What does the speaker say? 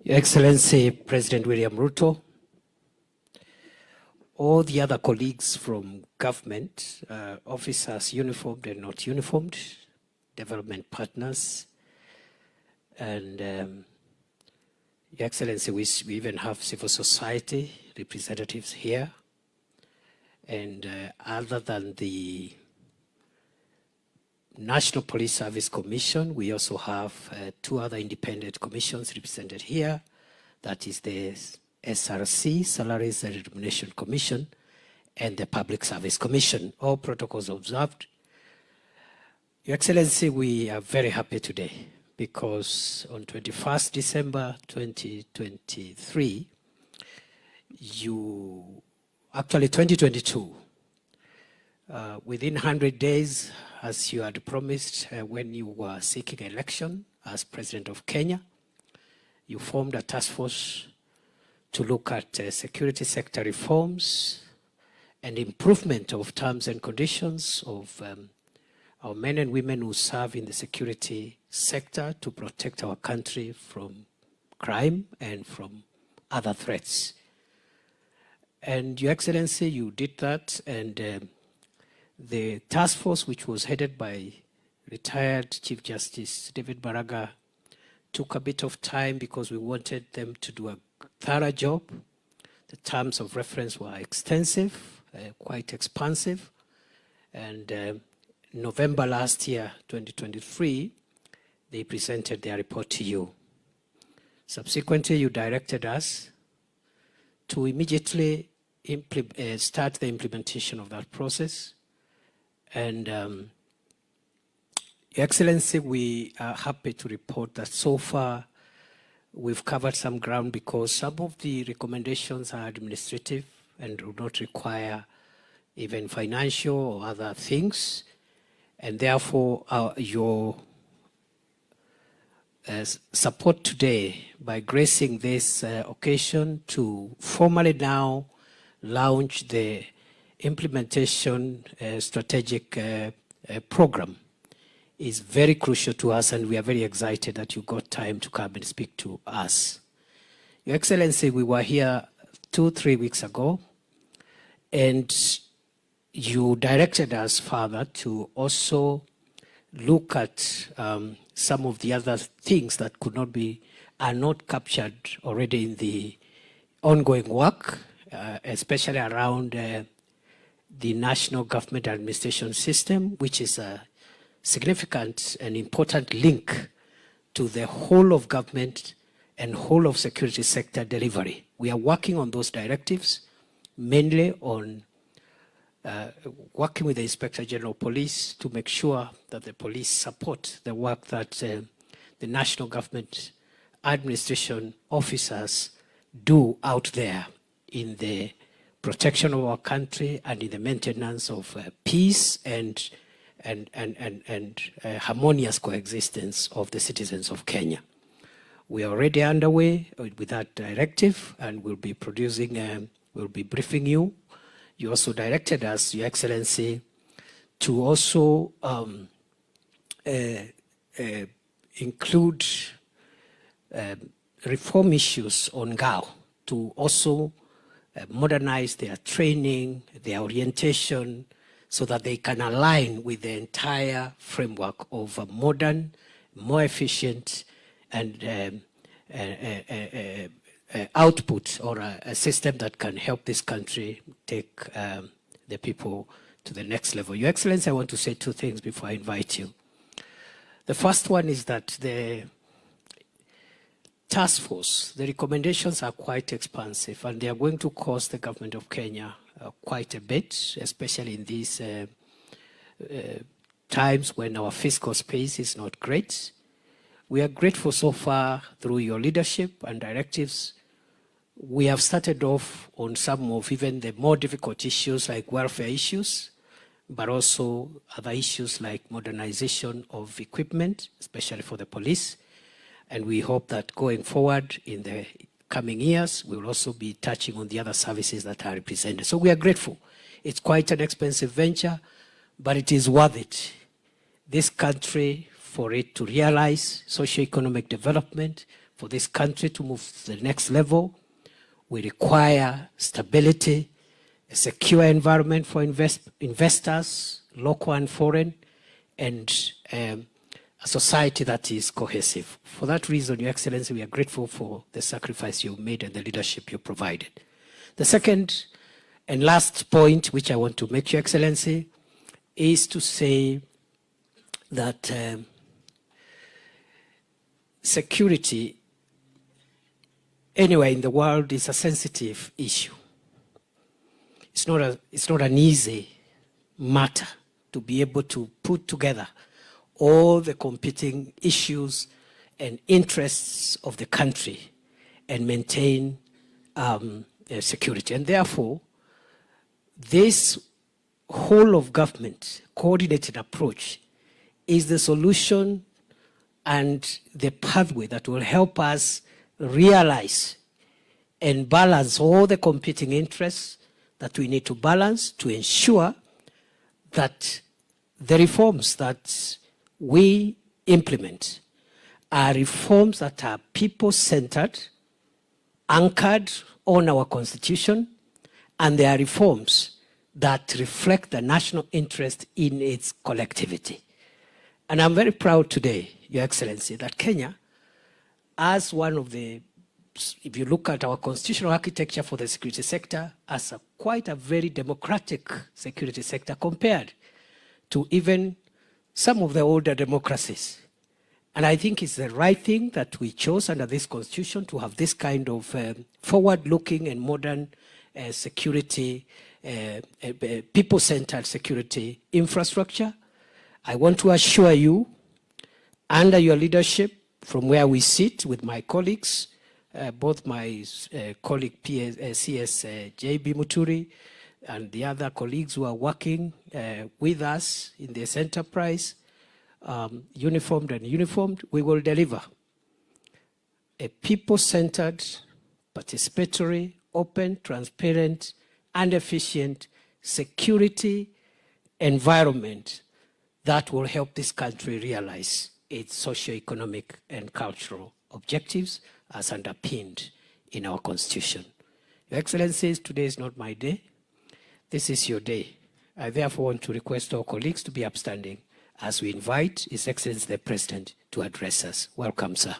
Your Excellency President William Ruto, all the other colleagues from government, officers uniformed and not uniformed, development partners, and Your Excellency, we even have civil society representatives here. And other than the National Police Service Commission, we also have two other independent commissions represented here. That is the SRC, Salaries and Remuneration Commission, and the Public Service Commission. All protocols observed. Your Excellency, we are very happy today because on 21st December 2023, actually 2022, within 100 days, as you had promised when you were seeking election as President of Kenya, you formed a task force to look at security sector reforms and improvement of terms and conditions of our men and women who serve in the security sector to protect our country from crime and from other threats. And Your Excellency, you did that, and the task force, which was headed by retired Chief Justice David Baraga, took a bit of time because we wanted them to do a thorough job. The terms of reference were extensive, quite expansive, and November last year, 2023, they presented their report to you. Subsequently, you directed us to immediately start the implementation of that process. And Your Excellency, we are happy to report that so far we've covered some ground because some of the recommendations are administrative and do not require even financial or other things. And therefore, your support today by gracing this occasion to formally now launch the implementation strategic program is very crucial to us, and we are very excited that you got time to come and speak to us. Your Excellency, we were here 2-3 weeks ago, and you directed us further to also look at some of the other things that are not captured already in the ongoing work, especially around the National Government Administration System, which is a significant and important link to the whole of government and whole of security sector delivery. We are working on those directives, mainly on working with the Inspector General of Police to make sure that the police support the work that the National Government Administration officers do out there in the protection of our country and in the maintenance of peace and harmonious coexistence of the citizens of Kenya. We are already underway with that directive, and we'll be briefing you. You also directed us, Your Excellency, to also include reform issues on GAO, to also modernize their training, their orientation, so that they can align with the entire framework of a modern, more efficient, and output, or a system that can help this country take the people to the next level. Your Excellency, I want to say two things before I invite you. The first one is that the task force, the recommendations are quite expansive, and they are going to cost the government of Kenya quite a bit, especially in these times when our fiscal space is not great. We are grateful so far through your leadership and directives. We have started off on some of even the more difficult issues like welfare issues, but also other issues like modernization of equipment, especially for the police. And we hope that going forward in the coming years, we will also be touching on the other services that are represented. So we are grateful. It's quite an expensive venture, but it is worth it. This country, for it to realize socio-economic development, For this country to move to the next level, we require stability, a secure environment for investors, local and foreign, and a society that is cohesive. For that reason, Your Excellency, we are grateful for the sacrifice you made and the leadership you provided. The second and last point, which I want to make, Your Excellency, is to say that security anywhere in the world is a sensitive issue. It's not an easy matter to be able to put together all the competing issues and interests of the country and maintain security. And therefore, this whole of government coordinated approach is the solution and the pathway that will help us realize and balance all the competing interests that we need to balance to ensure that the reforms that we implement are reforms that are people-centered, anchored on our Constitution, and they are reforms that reflect the national interest in its collectivity. And I'm very proud today, Your Excellency, that Kenya, as one of the, if you look at our constitutional architecture for the security sector, as quite a very democratic security sector compared to even some of the older democracies. And I think it's the right thing that we chose under this constitution to have this kind of forward-looking and modern security, people-centered security infrastructure. I want to assure you, under your leadership, from where we sit with my colleagues, both my colleague CS JB Muturi and the other colleagues who are working with us in this enterprise, uniformed and uniformed, we will deliver a people-centered, participatory, open, transparent, and efficient security environment that will help this country realize its socio-economic and cultural objectives as underpinned in our Constitution. Your Excellencies, today is not my day. This is your day. I therefore want to request our colleagues to be upstanding as we invite His Excellency the President to address us. Welcome, sir.